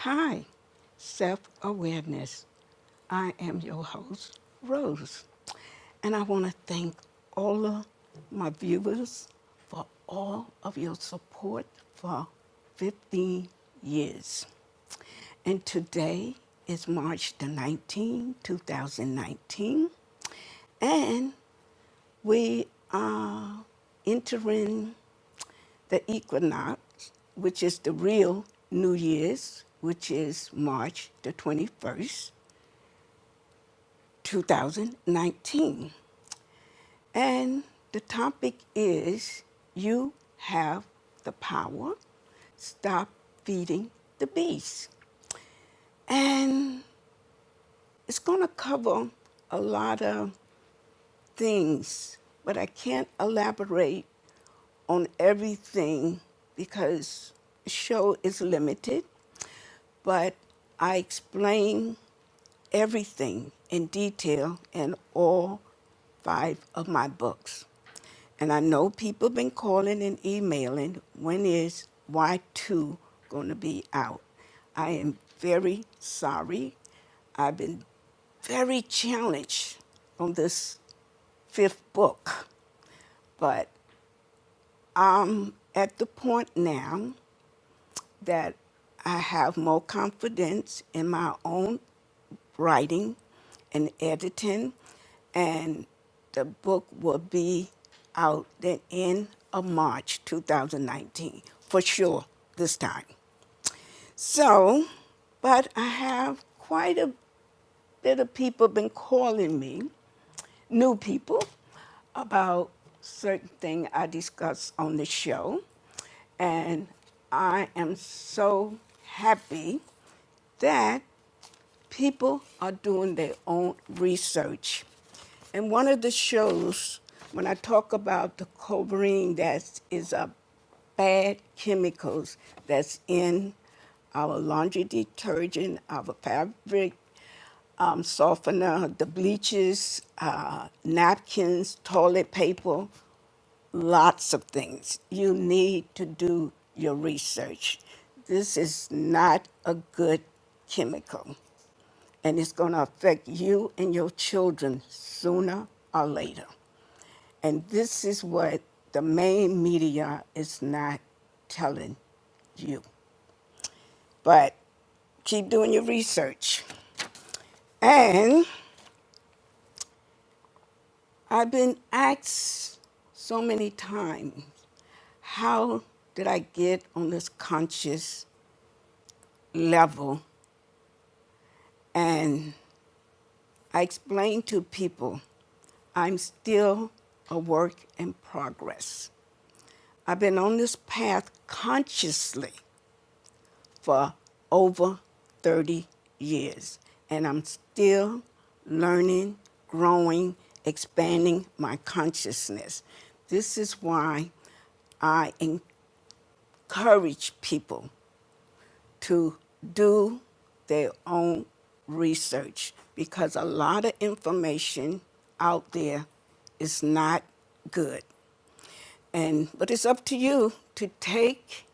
Hi, self-awareness. I am your host, Rose, and I want to thank all of my viewers for all of your support for 15 years. And today is March the 19th, 2019, and we are entering the equinox, which is the real New Year's, which is March the 21st, 2019. And the topic is You Have the Power, Stop Feeding the Beast. And it's going to cover a lot of things, but I can't elaborate on everything because the show is limited, but I explain everything in detail in all 5 of my books. And I know people been calling and emailing, when is Y2 going to be out? I am very sorry. I've been very challenged on this 5th book, but I'm at the point now that I have more confidence in my own writing and editing, and the book will be out the end of March 2019, for sure, this time. So, but I have quite a bit of people been calling me, new people, about certain things I discuss on the show. And I am so happy that people are doing their own research. And one of the shows, when I talk about the chlorine that is a bad chemicals that's in our laundry detergent, our fabric softener, the bleaches, napkins, toilet paper, lots of things. You need to do your research. This is not a good chemical, and it's going to affect you and your children sooner or later. And this is what the main media is not telling you. But keep doing your research. And I've been asked so many times, how did I get on this conscious level? And I explain to people, I'm still a work in progress. I've been on this path consciously for over 30 years, and I'm still learning, growing, expanding my consciousness. This is why I encourage people to do their own research, because a lot of information out there is not good. But it's up to you to take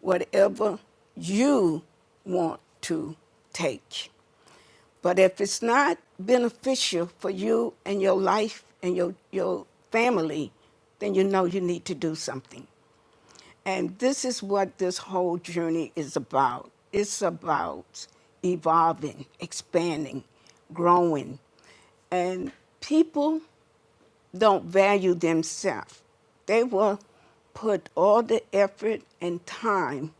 whatever you want to take. But if it's not beneficial for you and your life and your family, then you know you need to do something. And this is what this whole journey is about. It's about evolving, expanding, growing. And people don't value themselves. They will put all the effort and time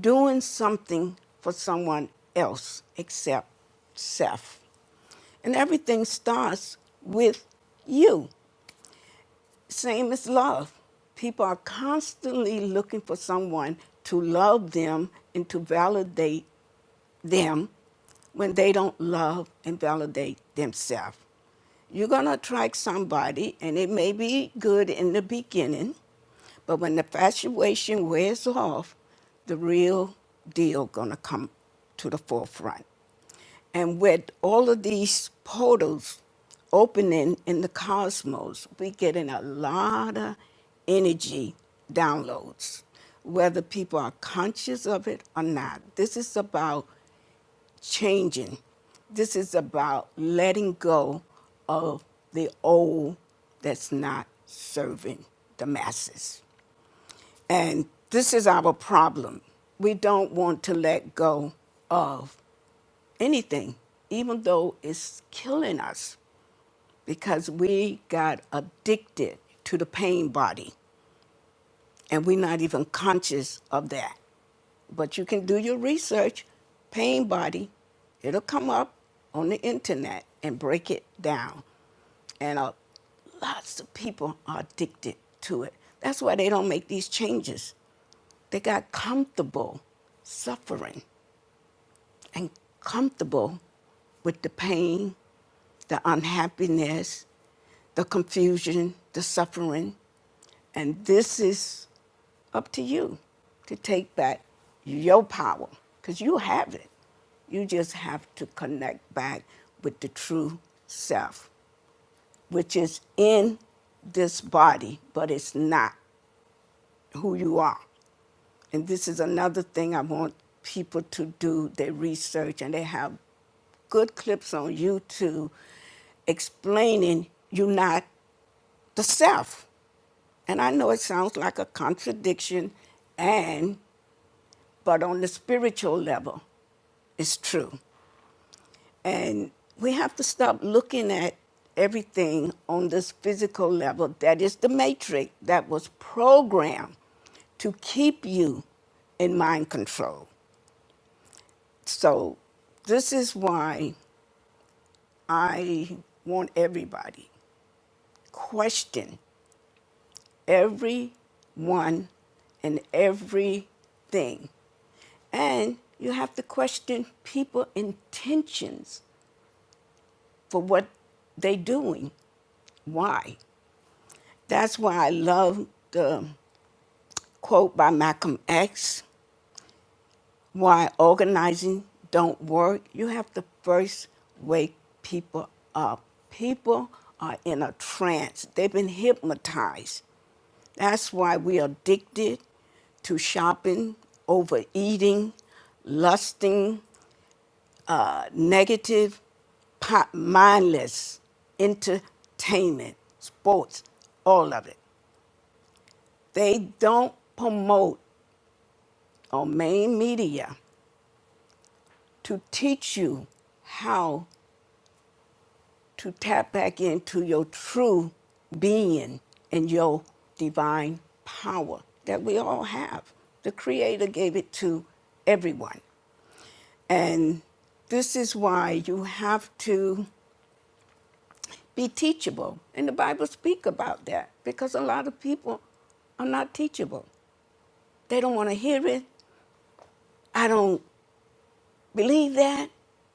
doing something for someone else except self. And everything starts with you. Same as love. People are constantly looking for someone to love them and to validate them when they don't love and validate themselves. You're going to attract somebody, and it may be good in the beginning, but when the infatuation wears off, the real deal going to come to the forefront. And with all of these portals opening in the cosmos, we're getting a lot of energy downloads, whether people are conscious of it or not. This is about changing. This is about letting go of the old that's not serving the masses. And this is our problem. We don't want to let go of anything, even though it's killing us, because we got addicted to the pain body. And we're not even conscious of that. But you can do your research, pain body, it'll come up on the internet and break it down. And lots of people are addicted to it. That's why they don't make these changes. They got comfortable suffering and comfortable with the pain, the unhappiness, the confusion, the suffering. And this is up to you to take back your power, because you have it. You just have to connect back with the true self, which is in this body, but it's not who you are. And this is another thing I want people to do their research, and they have good clips on YouTube explaining you're not the self. And I know it sounds like a contradiction, but on the spiritual level, it's true. And we have to stop looking at everything on this physical level. That is the matrix that was programmed to keep you in mind control. So this is why I want everybody question everyone and everything. And you have to question people's intentions for what they're doing. Why? That's why I love the quote by Malcolm X, why organizing don't work. You have to first wake people up. People are in a trance. They've been hypnotized. That's why we are addicted to shopping, overeating, lusting, negative, mindless entertainment, sports, all of it. They don't promote on main media to teach you how to tap back into your true being and your divine power that we all have. The Creator gave it to everyone. And this is why you have to be teachable. And the Bible speaks about that, because a lot of people are not teachable. They don't want to hear it. I don't believe that.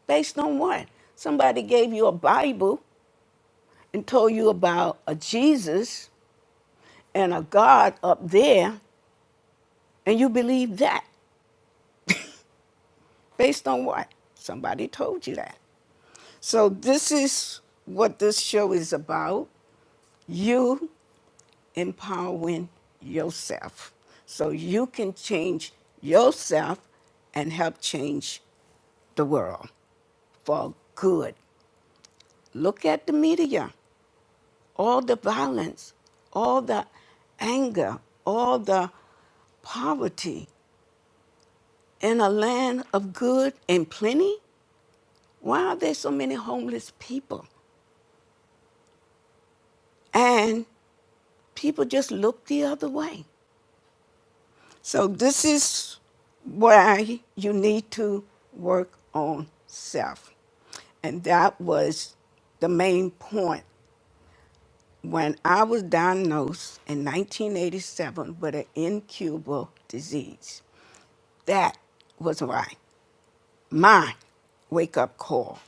Based on what? Somebody gave you a Bible and told you about a Jesus and a God up there, and you believe that. Based on what? Somebody told you that. So this is what this show is about. You empowering yourself so you can change yourself and help change the world for good. Look at the media. All the violence, all the anger, all the poverty. In a land of good and plenty, why are there so many homeless people? And people just look the other way. So this is why you need to work on self. And that was the main point. When I was diagnosed in 1987 with an incurable disease, that was why my wake-up call.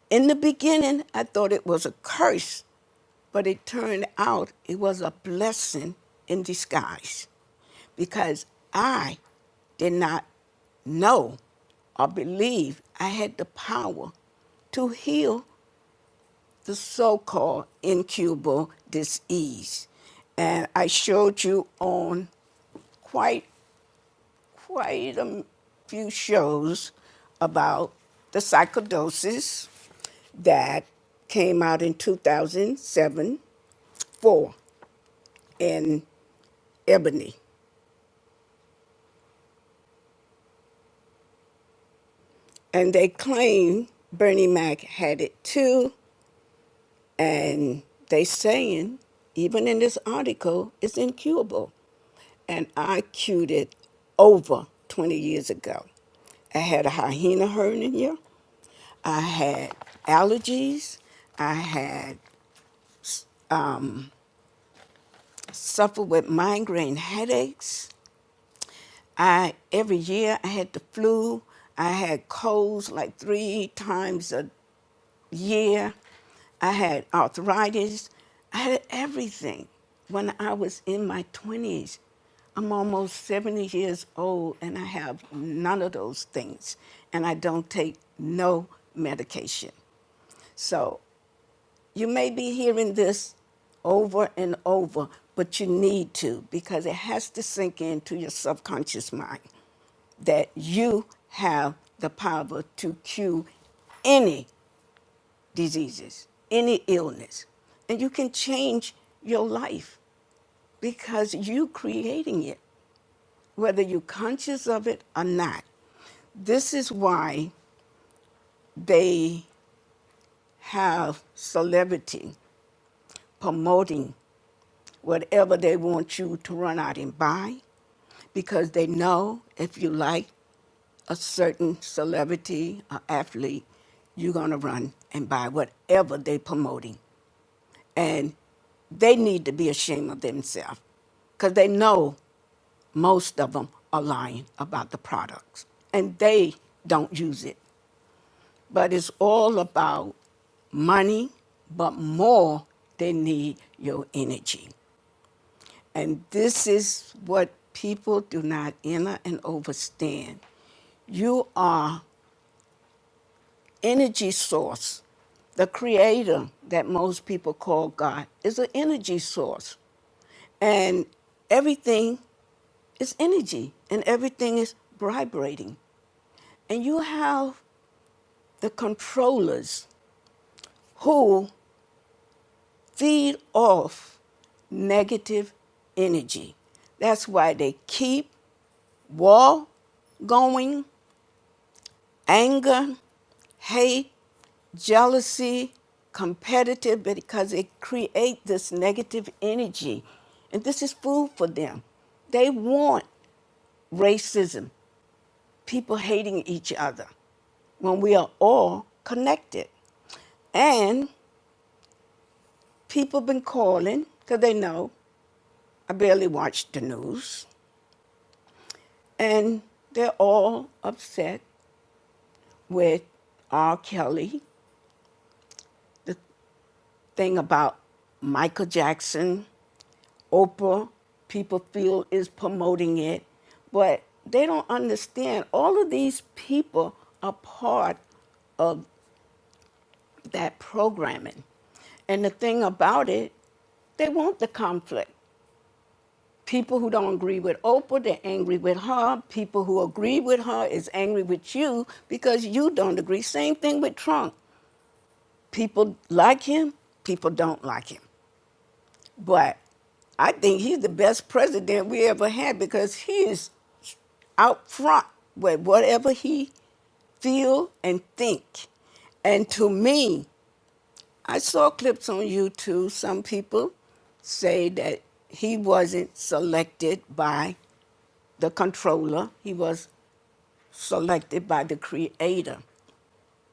In the beginning, I thought it was a curse, but it turned out it was a blessing in disguise, because I did not know or believe I had the power to heal the so-called incurable disease. And I showed you on quite a few shows about the psychosis that came out in 2007, 4 in Ebony. And they claim Bernie Mac had it too. And they saying, even in this article, it's incurable. And I cured it over 20 years ago. I had a hyena hernia. I had allergies. I had suffered with migraine headaches. Every year I had the flu. I had colds like 3 times a year. I had arthritis. I had everything when I was in my 20s. I'm almost 70 years old and I have none of those things. And I don't take no medication. So you may be hearing this over and over, but you need to, because it has to sink into your subconscious mind that you have the power to cure any diseases, any illness. And you can change your life because you're creating it, whether you're conscious of it or not. This is why they have celebrity promoting whatever they want you to run out and buy, because they know if you like a certain celebrity or athlete, you're going to run and buy whatever they're promoting. And they need to be ashamed of themselves because they know most of them are lying about the products and they don't use it. But it's all about money, but more they need your energy. And this is what people do not enter and understand. You are energy source. The creator that most people call God is an energy source. And everything is energy and everything is vibrating. And you have the controllers who feed off negative energy. That's why they keep war going, anger, hate, jealousy, competitive, because it creates this negative energy. And this is food for them. They want racism, people hating each other, when we are all connected. And people been calling, because they know I barely watch the news. And they're all upset with R. Kelly, the thing about Michael Jackson, Oprah, people feel is promoting it, but they don't understand all of these people are part of that programming. And the thing about it, they want the conflict. People who don't agree with Oprah, they're angry with her. People who agree with her is angry with you because you don't agree. Same thing with Trump. People like him, people don't like him. But I think he's the best president we ever had because he is out front with whatever he feel and think. And to me, I saw clips on YouTube. Some people say that he wasn't selected by the controller. He was selected by the creator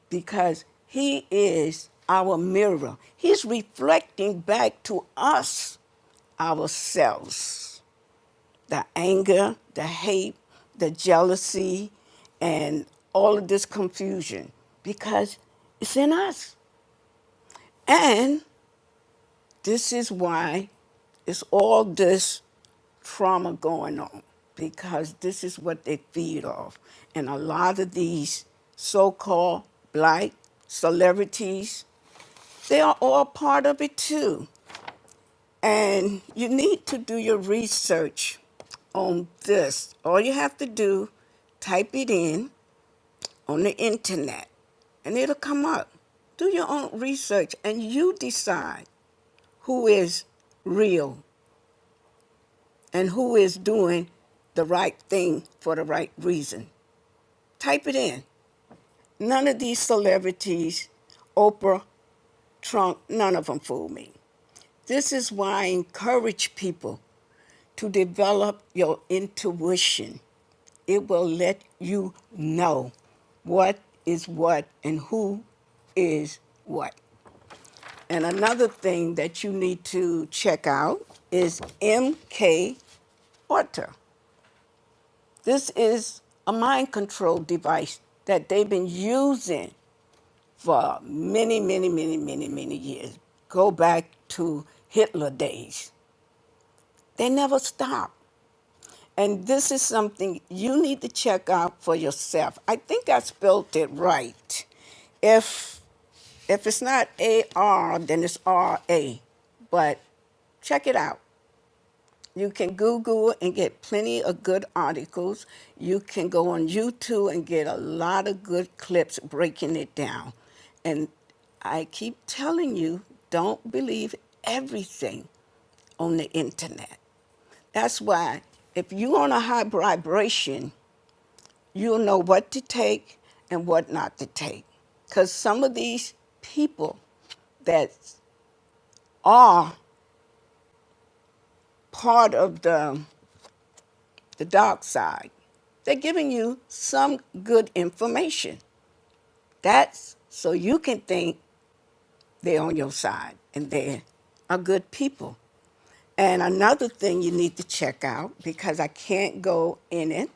because he is our mirror. He's reflecting back to us, ourselves, the anger, the hate, the jealousy, and all of this confusion because it's in us. And this is why it's all this trauma going on, because this is what they feed off. And a lot of these so-called black celebrities, they are all part of it too. And you need to do your research on this. All you have to do, type it in on the internet, and it'll come up. Do your own research, and you decide who is real and who is doing the right thing for the right reason. Type it in. None of these celebrities, Oprah, Trump, none of them fool me. This is why I encourage people to develop your intuition. It will let you know what is what and who is what. And another thing that you need to check out is MK Ultra. This is a mind control device that they've been using for many, many, many, many, many years. Go back to Hitler days. They never stop. And this is something you need to check out for yourself. I think I spelled it right. If it's not AR, then it's RA. But check it out. You can Google and get plenty of good articles. You can go on YouTube and get a lot of good clips breaking it down. And I keep telling you, don't believe everything on the internet. That's why if you're on a high vibration, you'll know what to take and what not to take. Because some of these people that are part of the dark side, they're giving you some good information. That's so you can think they're on your side and they are good people. And another thing you need to check out, because I can't go in it,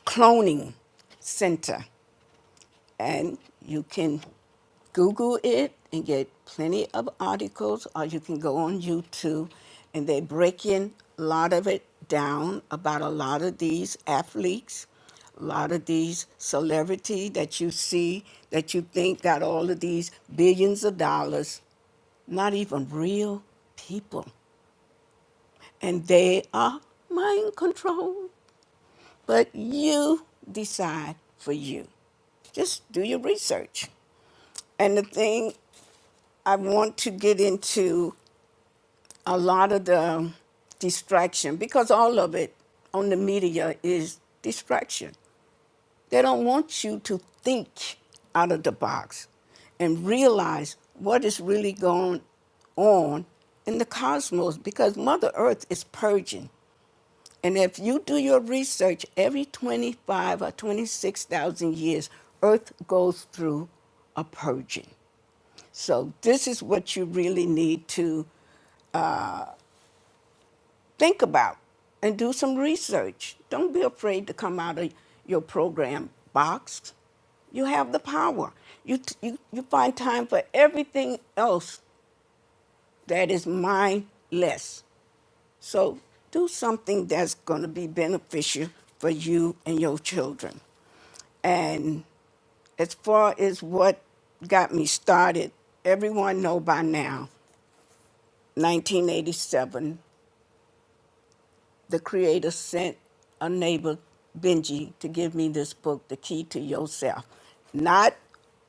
cloning center. And you can Google it and get plenty of articles, or you can go on YouTube and they break in a lot of it down about a lot of these athletes, a lot of these celebrities that you see that you think got all of these billions of dollars, not even real people. And they are mind controlled. But you decide for you. Just do your research. And the thing I want to get into a lot of the distraction, because all of it on the media is distraction. They don't want you to think out of the box and realize what is really going on in the cosmos, because Mother Earth is purging. And if you do your research, every 25 or 26,000 years, Earth goes through a purging. So this is what you really need to think about and do some research. Don't be afraid to come out of your program box. You have the power. You find time for everything else that is mindless. So do something that's going to be beneficial for you and your children. And as far as what got me started, everyone know by now, 1987, the Creator sent a neighbor, Benji, to give me this book, The Key to Yourself. Not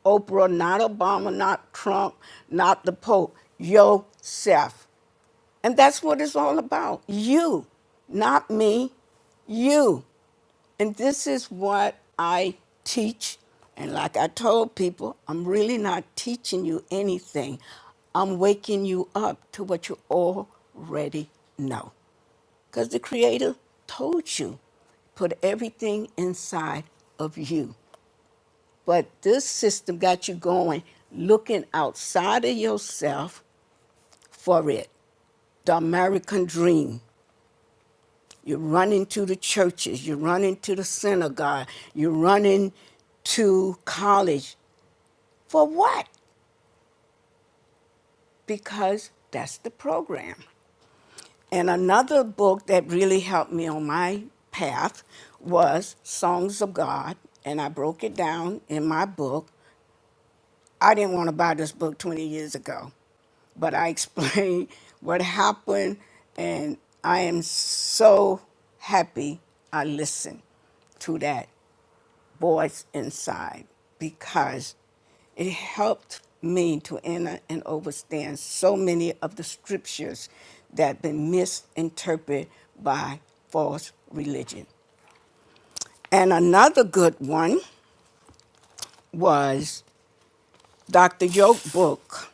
Oprah, not Obama, not Trump, not the Pope, yourself. And that's what it's all about. You, not me, you. And this is what I teach. And like I told people, I'm really not teaching you anything. I'm waking you up to what you already know. Because the Creator told you, put everything inside of you. But this system got you going, looking outside of yourself for it. The American dream. You run into the churches, you run into the synagogue, you run into college. For what? Because that's the program. And another book that really helped me on my path was Songs of God, and I broke it down in my book. I didn't want to buy this book 20 years ago, but I explained what happened, and I am so happy I listened to that voice inside, because it helped me to enter and understand so many of the scriptures that have been misinterpreted by false religion. And another good one was Dr. Yoke's book,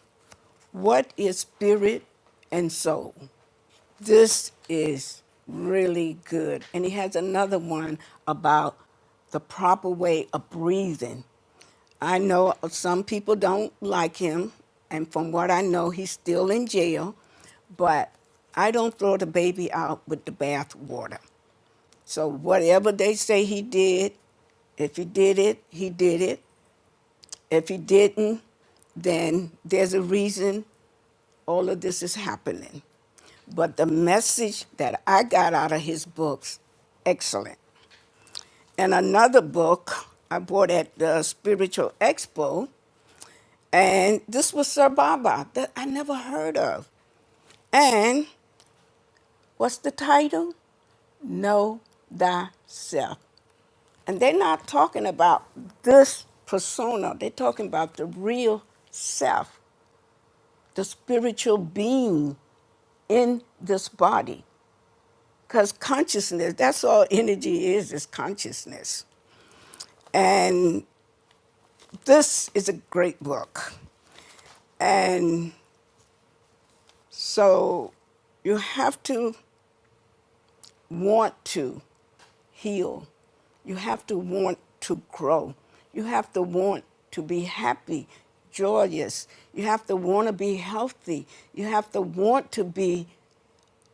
What is Spirit and Soul? This is really good. And he has another one about the proper way of breathing. I know some people don't like him, and from what I know, he's still in jail, but I don't throw the baby out with the bath water. So whatever they say he did, if he did it, he did it. If he didn't, then there's a reason all of this is happening. But the message that I got out of his books, excellent. And another book I bought at the Spiritual Expo, and this was Sir Baba that I never heard of. And what's the title? Know Thyself. And they're not talking about this persona, they're talking about the real self, the spiritual being in this body. Because consciousness, that's all energy is consciousness. And this is a great book. And so you have to want to heal. You have to want to grow. You have to want to be happy, joyous. You have to want to be healthy. You have to want to be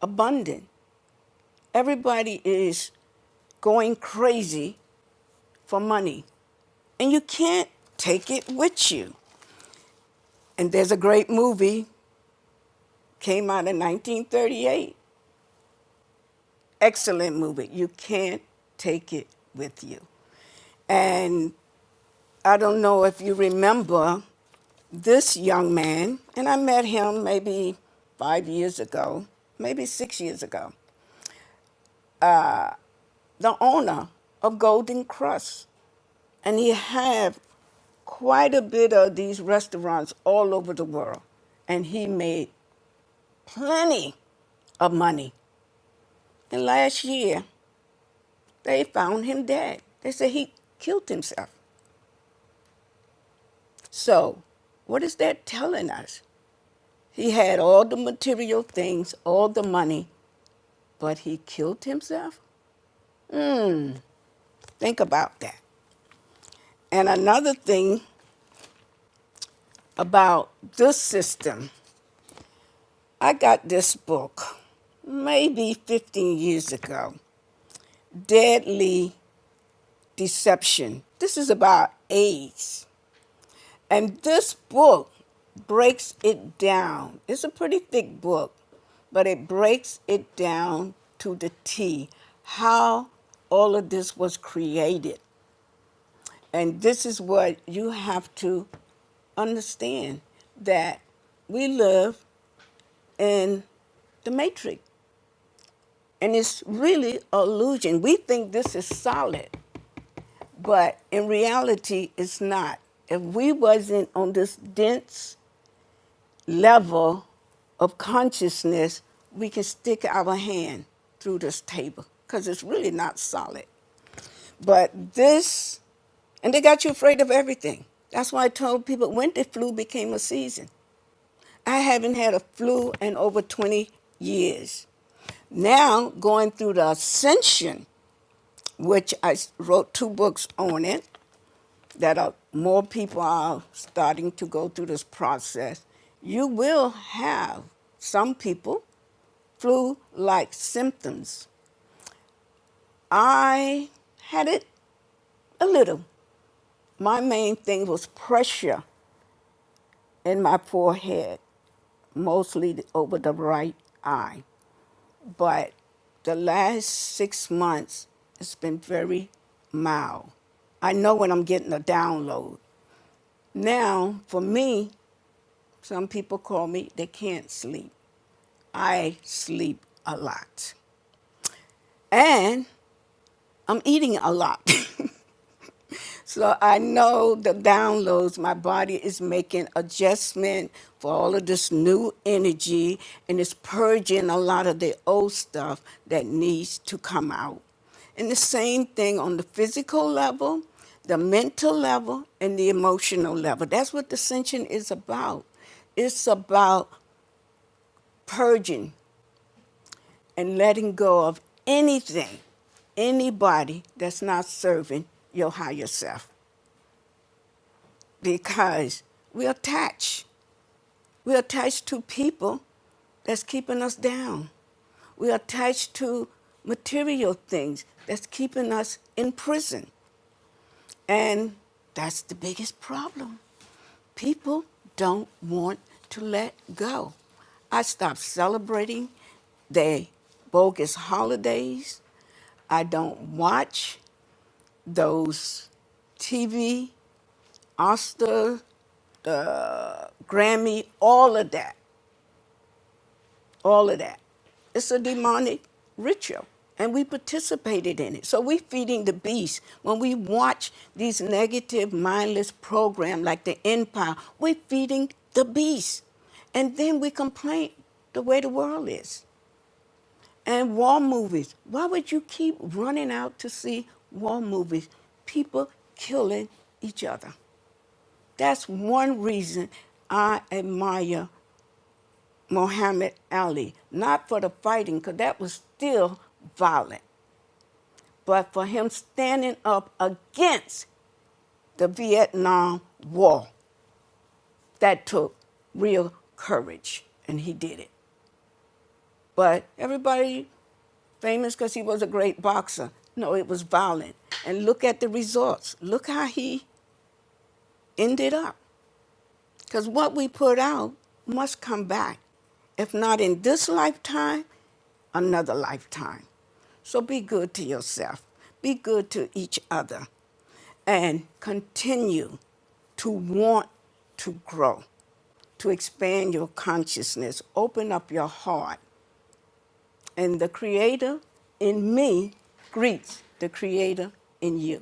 abundant. Everybody is going crazy for money, and you can't take it with you. And there's a great movie, came out in 1938. Excellent movie. You can't take it with you. And I don't know if you remember this young man, and I met him maybe 5 years ago, maybe 6 years ago. The owner of Golden Crust. And he had quite a bit of these restaurants all over the world. And he made plenty of money. And last year, they found him dead. They said he killed himself. So, what is that telling us? He had all the material things, all the money, but he killed himself? Think about that. And another thing about this system, I got this book maybe 15 years ago, Deadly Deception. This is about AIDS. And this book breaks it down. It's a pretty thick book, but it breaks it down to the T, how all of this was created. And this is what you have to understand, that we live in the matrix. And it's really an illusion. We think this is solid, but in reality, it's not. If we wasn't on this dense level of consciousness, we can stick our hand through this table, because it's really not solid. But this, and they got you afraid of everything. That's why I told people when the flu became a season. I haven't had a flu in over 20 years. Now, going through the ascension, which I wrote 2 books on it, that more people are starting to go through this process, you will have some people flu-like symptoms. I had it a little. My main thing was pressure in my forehead, mostly over the right eye. But the last 6 months, it's been very mild. I know when I'm getting a download. Now, for me, some people call me, they can't sleep. I sleep a lot. And I'm eating a lot. So I know the downloads, my body is making adjustment for all of this new energy, and it's purging a lot of the old stuff that needs to come out. And the same thing on the physical level, the mental level, and the emotional level. That's what the ascension is about. It's about purging and letting go of anything, anybody that's not serving your higher self. Because we're attached. We're attached to people that's keeping us down. We're attached to material things that's keeping us in prison. And that's the biggest problem. People don't want to let go. I stopped celebrating their bogus holidays. I don't watch those TV, Oscar, Grammy, all of that. All of that. It's a demonic ritual, and we participated in it. So we're feeding the beast. When we watch these negative, mindless programs like the Empire, we're feeding the beast. And then we complain the way the world is. And war movies. Why would you keep running out to see war movies? People killing each other. That's one reason I admire Muhammad Ali. Not for the fighting, because that was still violent, but for him standing up against the Vietnam War. That took real courage, and he did it. But everybody famous because he was a great boxer. No, it was violent. And look at the results. Look how he ended up. Because what we put out must come back. If not in this lifetime, another lifetime. So be good to yourself. Be good to each other. And continue to want to grow, to expand your consciousness. Open up your heart. And the Creator in me greets the Creator in you.